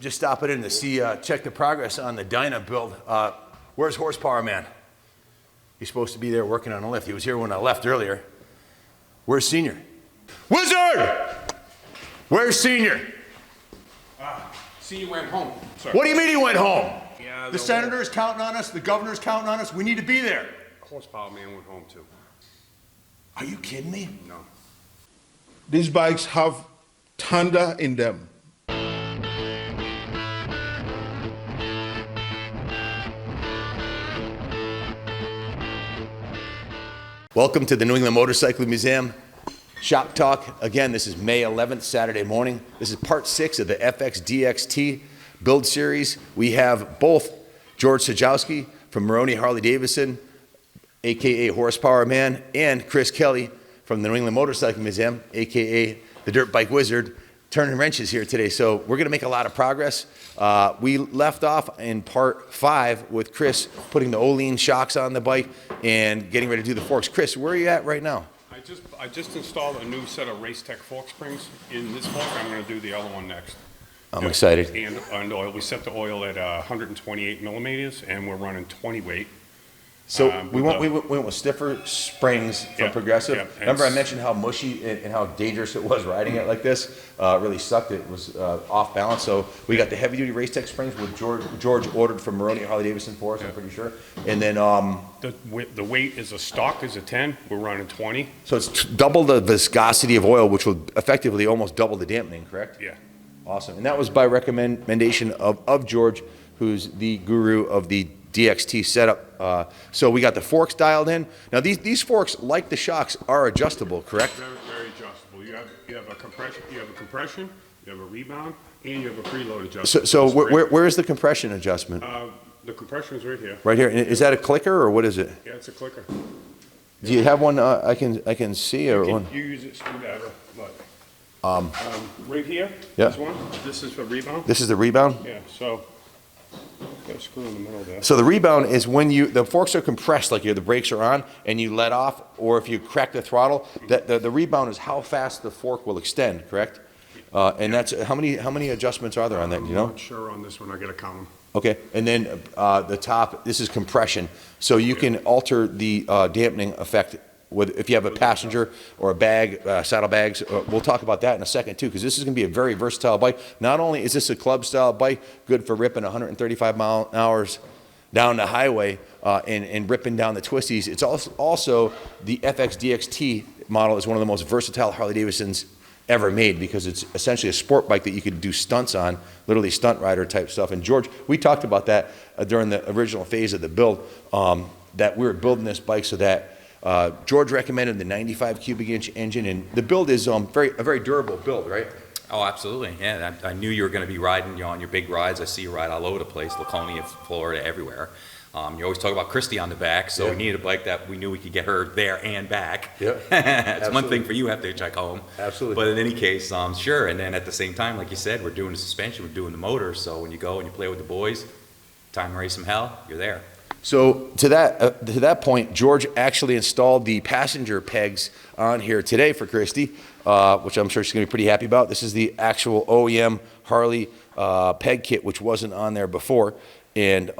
Just stopping in to see, check the progress on the Dyna build. Where's Horsepower Man? He's supposed to be there working on a lift. He was here when I left earlier. Where's Senior? Wizard! Where's Senior? Senior went home. Sorry. What do you mean he went home? Yeah, the senator's counting on us, the governor's counting on us. We need to be there. Horsepower Man went home too. Are you kidding me? No. These bikes have thunder in them. Welcome to the New England Motorcycle Museum Shop Talk. Again, this is May 11th, Saturday morning. This is part 6 of the FX DXT build series. We have both George Sajowski from Maroney Harley Davidson, aka Horsepower Man, and Chris Kelly from the New England Motorcycle Museum, aka the Dirt Bike Wizard, turning wrenches here today. So we're gonna make a lot of progress. We left off in part 5 with Chris putting the Olean shocks on the bike and getting ready to do the forks. Chris, where are you at right now? I just installed a new set of Race Tech fork springs in this fork. I'm going to do the other one next. I'm excited. And oil. We set the oil at 128 millimeters, and we're running 20 weight. So we went with stiffer springs from Progressive. Yeah, Remember I mentioned how mushy and how dangerous it was riding it like this? It really sucked. It was off balance. So we got the heavy duty Race Tech springs, which George ordered from Maroney Harley Davidson for us, I'm pretty sure. And then the weight is a stock is a 10. We're running 20. so it's double the viscosity of oil, which will effectively almost double the dampening, correct? Yeah. Awesome. And that was by recommendation of George, who's the guru of the DXT setup. So we got the forks dialed in. Now these forks, like the shocks, are adjustable, correct? Very, very adjustable. You have a compression, you have a rebound, and you have a preload adjustment. So where is the compression adjustment? The compression is right here. Right here. And is that a clicker or what is it? Yeah, it's a clicker. Do you have one I can see or one? You use it screwdriver, but right here. Yeah. This one. This is for rebound. This is the rebound? Yeah. So got a screw in the middle there. So the rebound is when the forks are compressed, like the brakes are on, and you let off, or if you crack the throttle, the rebound is how fast the fork will extend, correct? And that's how many adjustments are there on that? Do you know? I'm not sure on this one. I got to count them. Okay, and then the top, this is compression. So you can alter the dampening effect if you have a passenger or a bag, saddlebags. We'll talk about that in a second too, because this is going to be a very versatile bike. Not only is this a club style bike, good for ripping 135 mile an hour down the highway and ripping down the twisties, it's also the FX DXT model is one of the most versatile Harley Davidsons ever made, because it's essentially a sport bike that you could do stunts on, literally stunt rider type stuff. And George, we talked about that during the original phase of the build, that we were building this bike so that George recommended the 95 cubic inch engine, and the build is a very durable build, right? Oh, absolutely. Yeah, I knew you were going to be riding on your big rides. I see you ride all over the place, Laconia, Florida, everywhere. You always talk about Christy on the back, so we needed a bike that we knew we could get her there and back. Yep. It's one thing for you after you check home. Absolutely. But in any case, sure. And then at the same time, like you said, we're doing the suspension, we're doing the motor. So when you go and you play with the boys, time to raise some hell, you're there. So to that point, George actually installed the passenger pegs on here today for Christy, which I'm sure she's going to be pretty happy about. This is the actual OEM Harley peg kit, which wasn't on there before. And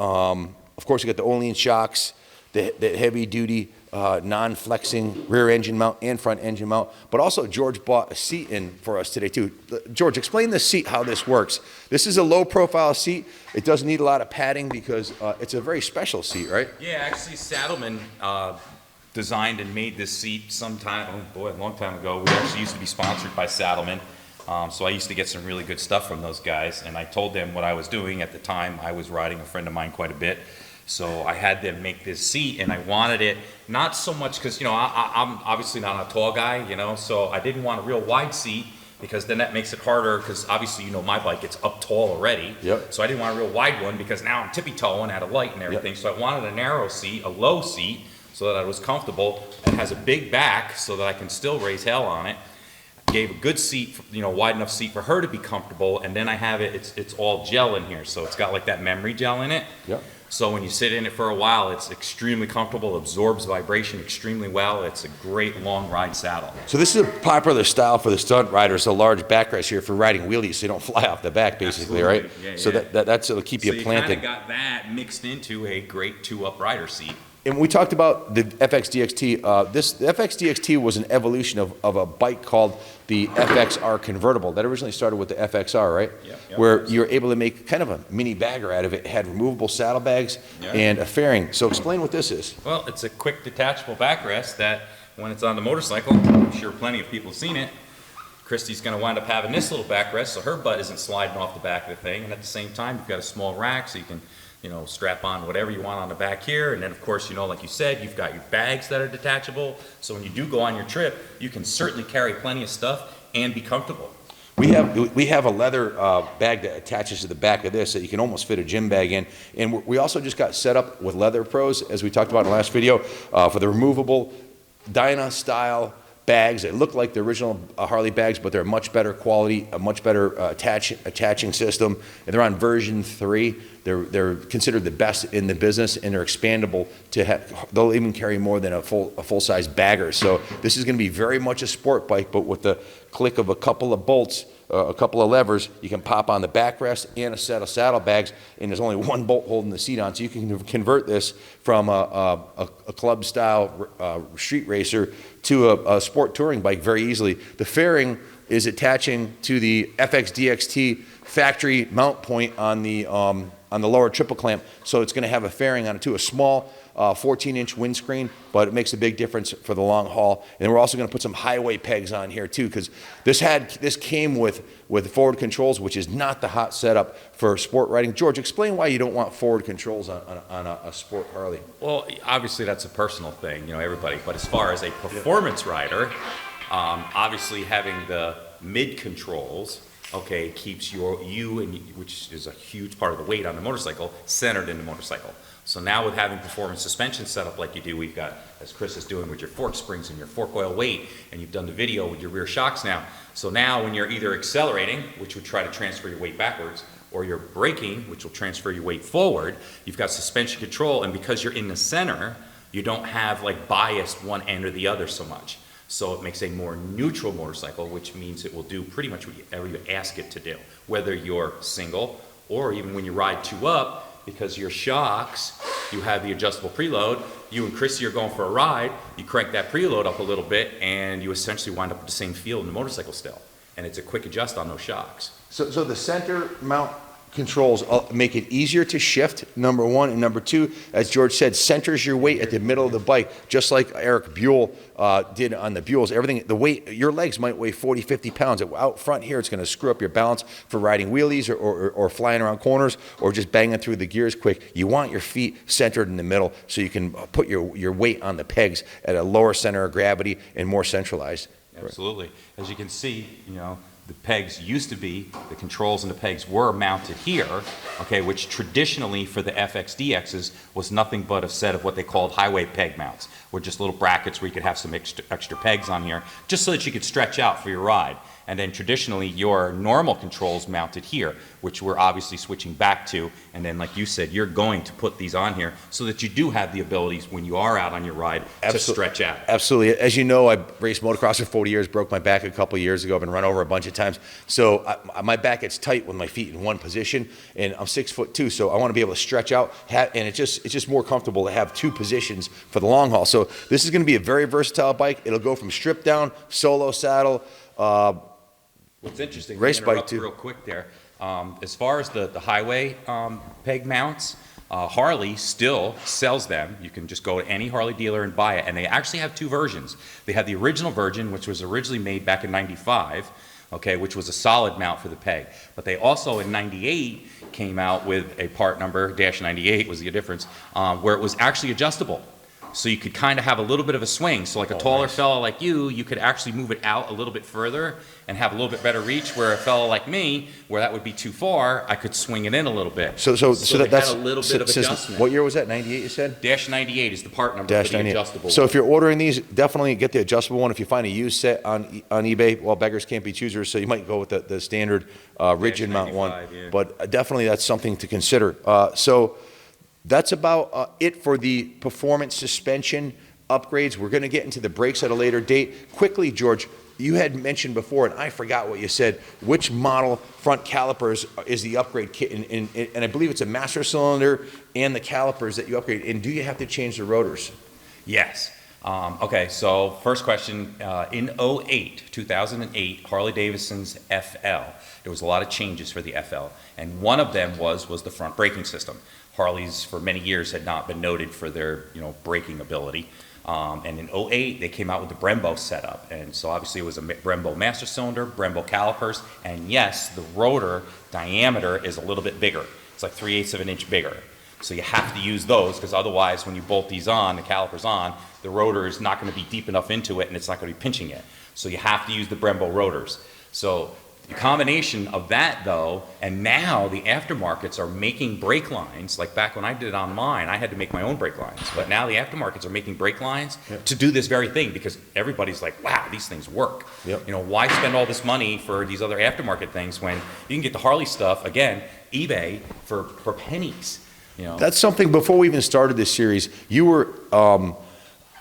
of course, you got the Olean shocks, the heavy duty non-flexing rear engine mount and front engine mount. But also George bought a seat in for us today too. George, explain the seat, how this works. This is a low profile seat. It doesn't need a lot of padding because it's a very special seat, right? Yeah, actually Saddleman designed and made this seat sometime, a long time ago. We actually used to be sponsored by Saddleman. So I used to get some really good stuff from those guys, and I told them what I was doing at the time. I was riding a friend of mine quite a bit. So I had them make this seat, and I wanted it not so much because, I'm obviously not a tall guy, so I didn't want a real wide seat, because then that makes it harder, because obviously, my bike gets up tall already. Yep. So I didn't want a real wide one, because now I'm tippy-toeing at a light and everything. Yep. So I wanted a narrow seat, a low seat, so that I was comfortable, and has a big back so that I can still raise hell on it. gave a good seat, you know, wide enough seat for her to be comfortable, and then I have it's all gel in here, so it's got like that memory gel in it. Yep. So when you sit in it for a while, it's extremely comfortable, absorbs vibration extremely well. It's a great long ride saddle. So this is a popular style for the stunt riders, a large backrest here for riding wheelies so you don't fly off the back, basically, Absolutely. right? Yeah, So yeah. that'll keep you So planted. you kind of got that mixed into a great two-up rider seat. And we talked about the FXDXT. The FXDXT was an evolution of a bike called the FXR convertible. That originally started with the FXR, right? Yep. Where you were able to make kind of a mini bagger out of it. It had removable saddlebags Yeah. and a fairing. So explain what this is. Well, it's a quick detachable backrest that when it's on the motorcycle, I'm sure plenty of people have seen it, Christy's going to wind up having this little backrest so her butt isn't sliding off the back of the thing, and at the same time you've got a small rack so you can, you know, strap on whatever you want on the back here, and then of course, you know, like you said, you've got your bags that are detachable, so when you do go on your trip, you can certainly carry plenty of stuff and be comfortable. We have a leather bag that attaches to the back of this that you can almost fit a gym bag in. And we also just got set up with Leather Pros, as we talked about in the last video, for the removable Dyna style bags. They look like the original Harley bags, but they're much better quality, a much better attaching system. And they're on version 3. They're considered the best in the business, and they're expandable to they'll even carry more than a full-size bagger. So this is going to be very much a sport bike, but with the click of a couple of bolts, a couple of levers, you can pop on the backrest and a set of saddlebags, and there's only one bolt holding the seat on, so you can convert this from a club-style street racer to a sport touring bike very easily. The fairing is attaching to the FXDXT factory mount point on the lower triple clamp, so it's going to have a fairing on it too, a small 14-inch windscreen, but it makes a big difference for the long haul. And we're also going to put some highway pegs on here too, because this came with forward controls, which is not the hot setup for sport riding. George, explain why you don't want forward controls on a sport Harley. Well, obviously that's a personal thing, you know, everybody, but as far as a performance rider, obviously having the mid controls, okay, keeps which is a huge part of the weight on the motorcycle, centered in the motorcycle. So now with having performance suspension set up like you do, we've got, as Chris is doing with your fork springs and your fork oil weight, and you've done the video with your rear shocks now. So now when you're either accelerating, which would try to transfer your weight backwards, or you're braking, which will transfer your weight forward, you've got suspension control, and because you're in the center, you don't have like biased one end or the other so much. So it makes a more neutral motorcycle, which means it will do pretty much whatever you ask it to do, whether you're single or even when you ride two up, because your shocks, you have the adjustable preload. You and Chrissy are going for a ride, you crank that preload up a little bit, and you essentially wind up with the same feel in the motorcycle still. And it's a quick adjust on those shocks. So the center mount controls make it easier to shift, number one, and number two, as George said, centers your weight at the middle of the bike, just like Eric Buell did on the Buells. Everything, the weight, your legs might weigh 40, 50 pounds. Out front here, it's going to screw up your balance for riding wheelies or flying around corners or just banging through the gears quick. You want your feet centered in the middle so you can put your weight on the pegs at a lower center of gravity and more centralized. Absolutely. As you can see, you know, the pegs used to be, the controls and the pegs were mounted here, okay, which traditionally for the FXDXs was nothing but a set of what they called highway peg mounts, or just little brackets where you could have some extra pegs on here, just so that you could stretch out for your ride. And then traditionally your normal controls mounted here, which we're obviously switching back to. And then like you said, you're going to put these on here so that you do have the abilities when you are out on your ride to stretch out. Absolutely. As you know, I raced motocross for 40 years, broke my back a couple of years ago, I've been run over a bunch of times. So my back gets tight with my feet in one position, and I'm 6'2", so I want to be able to stretch out, and it's just more comfortable to have two positions for the long haul. So this is going to be a very versatile bike. It'll go from stripped down, solo saddle, What's interesting, race bike interrupt too. real quick there, as far as the highway peg mounts, Harley still sells them. You can just go to any Harley dealer and buy it, and they actually have two versions. They have the original version, which was originally made back in '95, okay, which was a solid mount for the peg. But they also in '98 came out with a part number, -98 was the difference, where it was actually adjustable. so you could kind of have a little bit of a swing. So like a taller fella like you could actually move it out a little bit further and have a little bit better reach, where a fella like me, where that would be too far, I could swing it in a little bit. So they that's had a little bit of since- adjustment. What year was that? 98, you said? Dash 98 is the part number Dash for the 98. adjustable. So if you're ordering these, definitely get the adjustable one. If you find a used set on eBay, well, beggars can't be choosers, so you might go with the standard rigid mount one. 95, yeah. But definitely that's something to consider. So that's about it for the performance suspension upgrades. We're going to get into the brakes at a later date. Quickly, George, you had mentioned before, and I forgot what you said, which model front calipers is the upgrade kit, and I believe it's a master cylinder and the calipers that you upgrade, and do you have to change the rotors? Yes. Okay, so first question, in 2008, Harley-Davidson's FL, there was a lot of changes for the FL, and one of them was the front braking system. Harleys for many years had not been noted for their, braking ability. And in 08, they came out with the Brembo setup. And so obviously it was a Brembo master cylinder, Brembo calipers, and yes, the rotor diameter is a little bit bigger. It's like 3/8 of an inch bigger. So you have to use those, because otherwise when you bolt these on, the calipers on, the rotor is not going to be deep enough into it and it's not going to be pinching it. So you have to use the Brembo rotors. So the combination of that, though, and now the aftermarkets are making brake lines. Like back when I did it on mine, I had to make my own brake lines. But now the aftermarkets are making brake lines to do this very thing, because everybody's like, wow, these things work. Yep. Why spend all this money for these other aftermarket things when you can get the Harley stuff, again, eBay, for pennies. That's something, before we even started this series, you were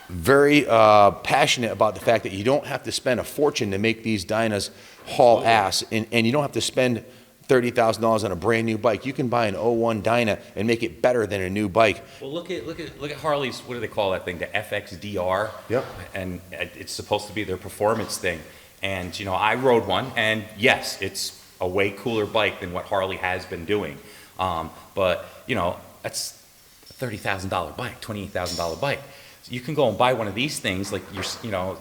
very passionate about the fact that you don't have to spend a fortune to make these Dynas haul ass, and you don't have to spend $30,000 on a brand new bike. You can buy an 01 Dyna and make it better than a new bike. Well, look at Harley's, what do they call that thing? The FXDR. Yep. And it's supposed to be their performance thing. And I rode one, and yes, it's a way cooler bike than what Harley has been doing. But that's a $30,000 bike, $28,000 bike. You can go and buy one of these things, like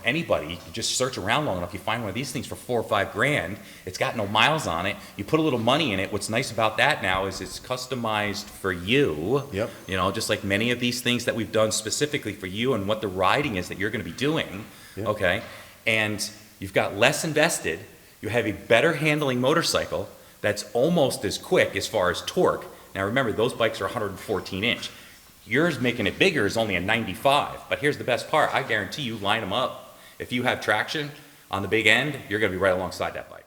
anybody. You just search around long enough, you find one of these things for $4 or $5 grand. It's got no miles on it. You put a little money in it. What's nice about that now is it's customized for you. Yep. Just like many of these things that we've done specifically for you and what the riding is that you're going to be doing. Yep. Okay, and you've got less invested. You have a better handling motorcycle that's almost as quick as far as torque. Now remember, those bikes are 114 inch. Yours making it bigger is only a 95, but here's the best part. I guarantee you, line them up. If you have traction on the big end, you're going to be right alongside that bike.